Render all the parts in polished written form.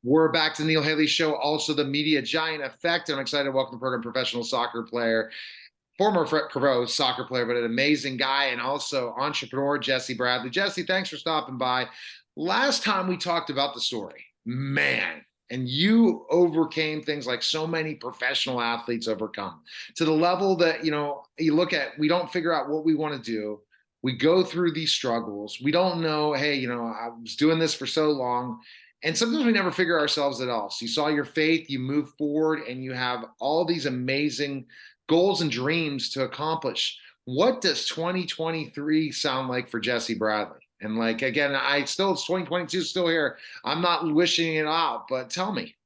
We're back to the Neil Haley Show, also the Media Giant Effect. I'm excited to welcome the program professional soccer player, former pro soccer player, but an amazing guy, and also entrepreneur, Jesse Bradley. Jesse, thanks for stopping by. Last time we talked about the story, man, and you overcame things like so many professional athletes overcome, to the level that, you look at, we don't figure out what we want to do. We go through these struggles. We don't know, hey, I was doing this for so long. And sometimes we never figure ourselves at all. So you saw your faith, you move forward, and you have all these amazing goals and dreams to accomplish. What does 2023 sound like for Jesse Bradley? And like, again, it's 2022 still here. I'm not wishing it out, but tell me.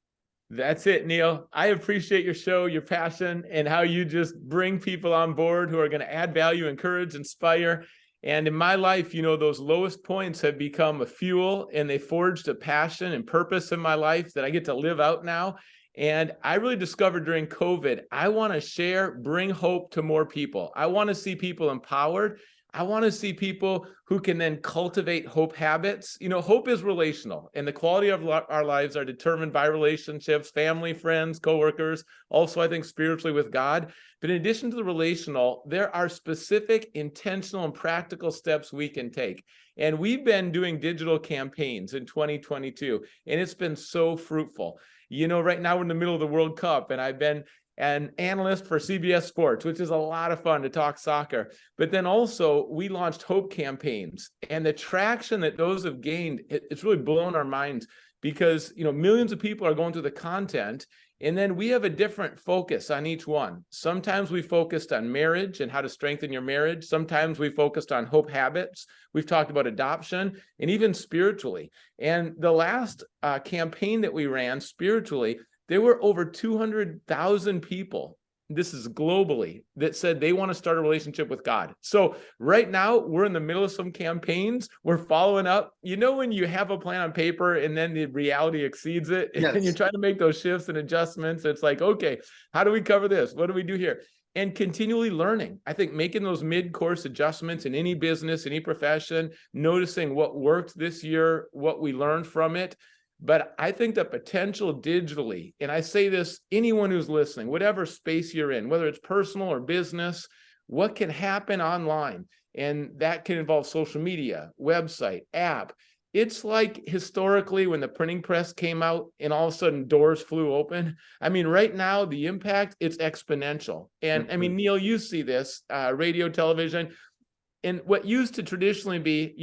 That's it, Neil. I appreciate your show, your passion, and how you just bring people on board who are going to add value, encourage, inspire. And in my life, those lowest points have become a fuel, and they forged a passion and purpose in my life that I get to live out now. And I really discovered during COVID, I want to bring hope to more people. I want to see people empowered. I want to see people who can then cultivate hope habits. Hope is relational, and the quality of our lives are determined by relationships, family, friends, coworkers, also, I think, spiritually with God. But in addition to the relational, there are specific, intentional, and practical steps we can take. And we've been doing digital campaigns in 2022, and it's been so fruitful. Right now we're in the middle of the World Cup, and I've been an analyst for CBS Sports, which is a lot of fun to talk soccer. But then also we launched Hope campaigns, and the traction that those have gained, it's really blown our minds, because millions of people are going through the content, and then we have a different focus on each one. Sometimes we focused on marriage and how to strengthen your marriage. Sometimes we focused on hope habits. We've talked about adoption and even spiritually. And the last campaign that we ran spiritually, there were over 200,000 people, this is globally, that said they want to start a relationship with God. So right now we're in the middle of some campaigns. We're following up. When you have a plan on paper and then the reality exceeds it, yes, and you're trying to make those shifts and adjustments, it's like, okay, how do we cover this? What do we do here? And continually learning. I think making those mid-course adjustments in any business, any profession, noticing what worked this year, what we learned from it. But I think the potential digitally, and I say this, anyone who's listening, whatever space you're in, whether it's personal or business, what can happen online? And that can involve social media, website, app. It's like historically when the printing press came out and all of a sudden doors flew open. I mean, right now, the impact, it's exponential. And I mean, Neil, you see this, radio, television. And what used to traditionally be,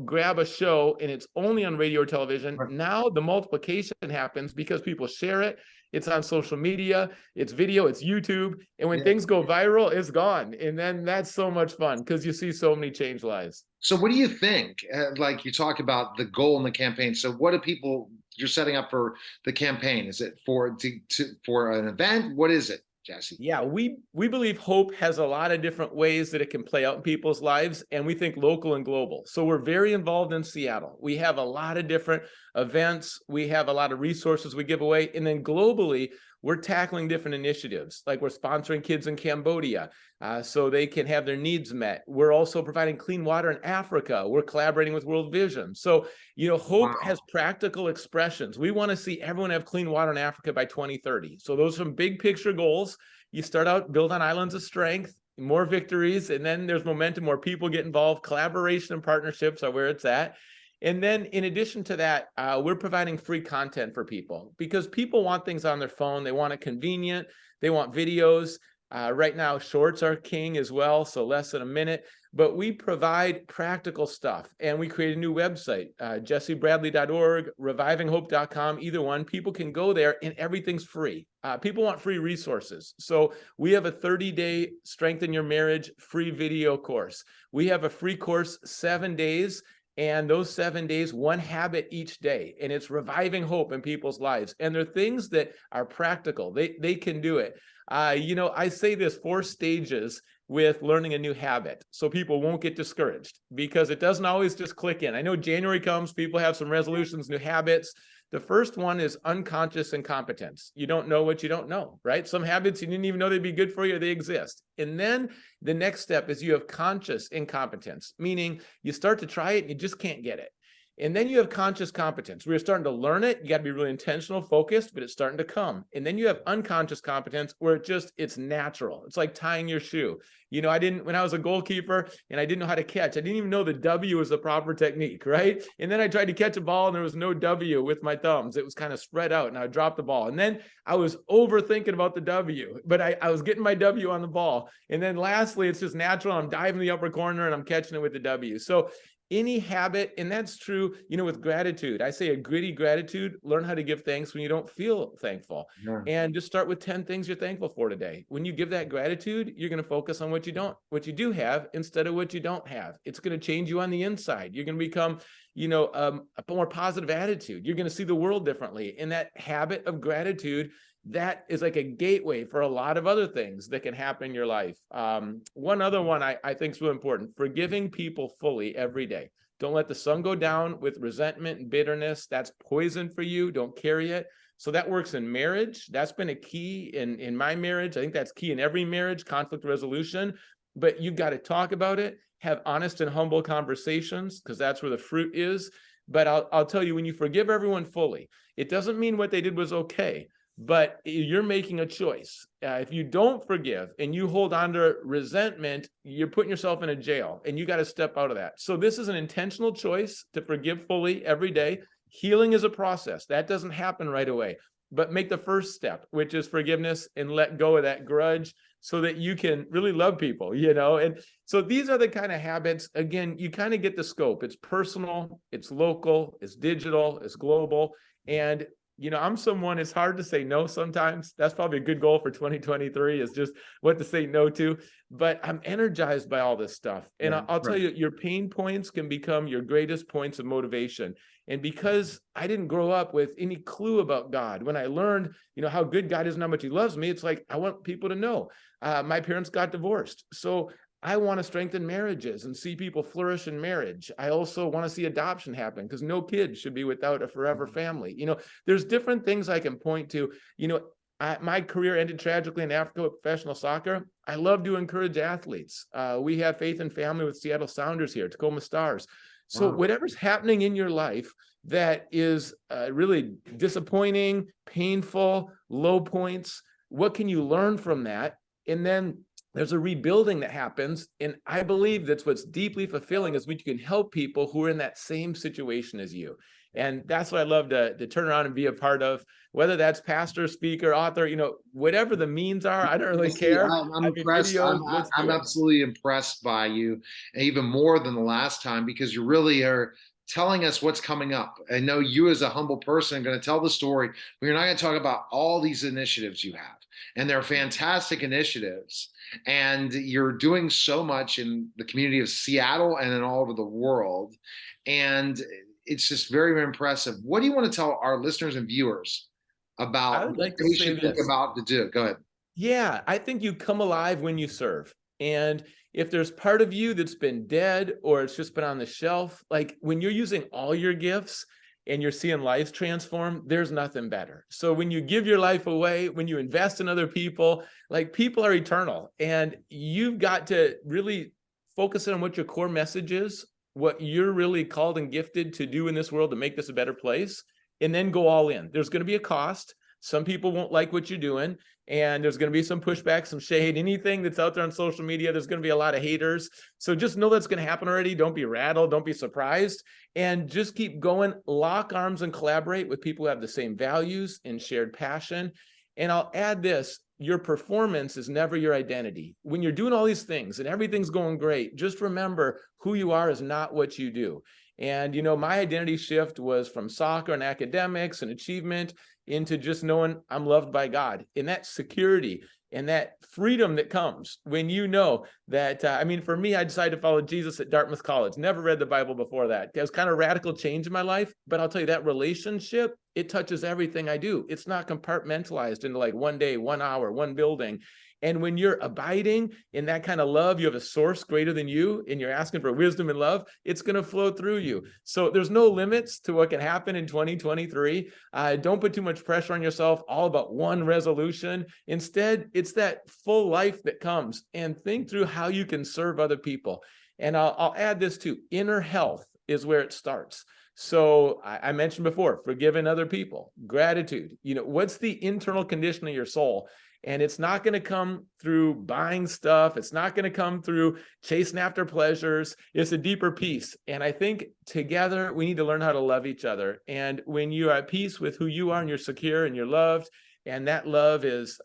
grab a show and it's only on radio or television. Right. Now the multiplication happens because people share it. It's on social media, it's video, it's YouTube. And when things go viral, it's gone. And then that's so much fun because you see so many change lives. So what do you think? Like you talk about the goal in the campaign. So what do people, you're setting up for the campaign? Is it for an event? What is it, Jesse? Yeah, we believe hope has a lot of different ways that it can play out in people's lives, and we think local and global. So we're very involved in Seattle. We have a lot of different events. We have a lot of resources we give away. And then globally, we're tackling different initiatives, like we're sponsoring kids in Cambodia so they can have their needs met. We're also providing clean water in Africa. We're collaborating with World Vision. So, hope has practical expressions. We want to see everyone have clean water in Africa by 2030. So those are some big picture goals. You start out, build on islands of strength, more victories, and then there's momentum, more people get involved. Collaboration and partnerships are where it's at. And then in addition to that, we're providing free content for people because people want things on their phone. They want it convenient. They want videos. Right now, shorts are king as well, so less than a minute. But we provide practical stuff, and we create a new website, jessebradley.org, revivinghope.com, either one. People can go there, and everything's free. People want free resources. So we have a 30-day Strengthen Your Marriage free video course. We have a free course, 7 days, and those 7 days, one habit each day, and it's reviving hope in people's lives. And they're things that are practical. They can do it. I say this 4 stages with learning a new habit so people won't get discouraged because it doesn't always just click in. I know January comes, people have some resolutions, new habits. The first one is unconscious incompetence. You don't know what you don't know, right? Some habits you didn't even know they'd be good for you, they exist. And then the next step is you have conscious incompetence, meaning you start to try it and you just can't get it. And then you have conscious competence. We're starting to learn it. You got to be really intentional, focused, but it's starting to come. And then you have unconscious competence where it's natural. It's like tying your shoe. You know, when I was a goalkeeper and I didn't know how to catch, I didn't even know the W was the proper technique, right? And then I tried to catch a ball and there was no W with my thumbs. It was kind of spread out and I would drop the ball. And then I was overthinking about the W, but I was getting my W on the ball. And then lastly, it's just natural. I'm diving the upper corner and I'm catching it with the W. So any habit, and that's true, you know, with gratitude. I say a gritty gratitude, learn how to give thanks when you don't feel thankful. Yeah. And just start with 10 things you're thankful for today. When you give that gratitude, you're going to focus on what you do have instead of what you don't have. It's going to change you on the inside. You're going to become, you know, a more positive attitude. You're going to see the world differently. And that habit of gratitude, that is like a gateway for a lot of other things that can happen in your life. One other one I think is really important: forgiving people fully every day. Don't let the sun go down with resentment and bitterness. That's poison for you. Don't carry it. So that works in marriage. That's been a key in my marriage. I think that's key in every marriage, conflict resolution. But you've got to talk about it, have honest and humble conversations, because that's where the fruit is. But I'll tell you, when you forgive everyone fully, it doesn't mean what they did was okay, but you're making a choice. If you don't forgive and you hold on to resentment, you're putting yourself in a jail and you got to step out of that. So this is an intentional choice to forgive fully every day. Healing is a process. That doesn't happen right away, but make the first step, which is forgiveness, and let go of that grudge so that you can really love people, you know? And so these are the kind of habits. Again, you kind of get the scope. It's personal, it's local, it's digital, it's global. And you know, I'm someone, it's hard to say no sometimes. That's probably a good goal for 2023, is just what to say no to. But I'm energized by all this stuff. And I'll tell you, your pain points can become your greatest points of motivation. And because I didn't grow up with any clue about God, when I learned, you know, how good God is and how much he loves me, it's like, I want people to know. My parents got divorced. So I want to strengthen marriages and see people flourish in marriage. I also want to see adoption happen, because no kid should be without a forever family. You know, there's different things I can point to. You know, my career ended tragically in Africa with professional soccer. I love to encourage athletes. We have Faith and Family with Seattle Sounders here, Tacoma Stars. So whatever's happening in your life that is really disappointing, painful, low points, what can you learn from that? And then there's a rebuilding that happens. And I believe that's what's deeply fulfilling, is when you can help people who are in that same situation as you. And that's what I love to turn around and be a part of, whether that's pastor, speaker, author, you know, whatever the means are. I don't really care. I'm impressed. I'm absolutely impressed by you, even more than the last time, because you really are telling us what's coming up. I know you, as a humble person, are going to tell the story, but you're not going to talk about all these initiatives you have. And they're fantastic initiatives. And you're doing so much in the community of Seattle and then all over the world. And it's just very, very impressive. What do you want to tell our listeners and viewers about what they should think about to do? Go ahead. Yeah, I think you come alive when you serve. And if there's part of you that's been dead or it's just been on the shelf, like when you're using all your gifts and you're seeing lives transform, there's nothing better. So when you give your life away, when you invest in other people, like, people are eternal, and you've got to really focus on what your core message is, what you're really called and gifted to do in this world to make this a better place, and then go all in. There's going to be a cost. Some people won't like what you're doing, and there's going to be some pushback, some shade. Anything that's out there on social media, there's going to be a lot of haters. So just know that's going to happen already. Don't be rattled. Don't be surprised. And just keep going. Lock arms and collaborate with people who have the same values and shared passion. And I'll add this: your performance is never your identity. When you're doing all these things and everything's going great, just remember who you are is not what you do. And, you know, my identity shift was from soccer and academics and achievement into just knowing I'm loved by God, and that security and that freedom that comes when you know that, I mean, for me, I decided to follow Jesus at Dartmouth College. Never read the Bible before that. It was kind of radical change in my life, but I'll tell you, that relationship, it touches everything I do. It's not compartmentalized into like one day, 1 hour, one building. And when you're abiding in that kind of love, you have a source greater than you, and you're asking for wisdom and love, it's going to flow through you. So there's no limits to what can happen in 2023. Don't put too much pressure on yourself, all about one resolution. Instead, it's that full life that comes, and think through how you can serve other people. And I'll add this too: inner health is where it starts. So I mentioned before, forgiving other people, gratitude. What's the internal condition of your soul? And it's not going to come through buying stuff. It's not going to come through chasing after pleasures. It's a deeper peace. And I think together we need to learn how to love each other. And when you are at peace with who you are and you're secure and you're loved, and that love is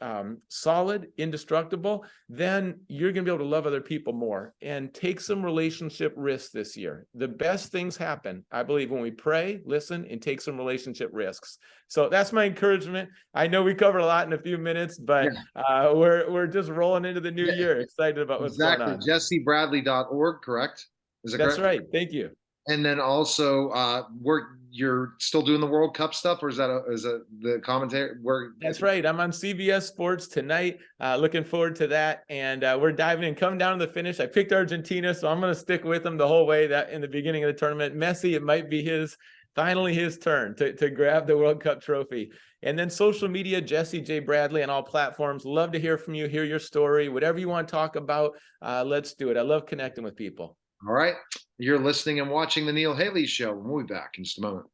solid, indestructible, then you're going to be able to love other people more and take some relationship risks this year. The best things happen, I believe, when we pray, listen, and take some relationship risks. So that's my encouragement. I know we covered a lot in a few minutes, but we're just rolling into the new year, excited about what's going on. JesseBradley.org, correct? Is that That's correct? right. Thank you. And then also, you're still doing the World Cup stuff, or is that the commentary? That's right. I'm on CBS Sports tonight. Looking forward to that. And we're diving in, coming down to the finish. I picked Argentina, so I'm going to stick with them the whole way. That in the beginning of the tournament, Messi, it might be finally his turn to grab the World Cup trophy. And then social media, Jesse J. Bradley on all platforms. Love to hear from you, hear your story, whatever you want to talk about. Let's do it. I love connecting with people. All right. You're listening and watching the Neil Haley Show. We'll be back in just a moment.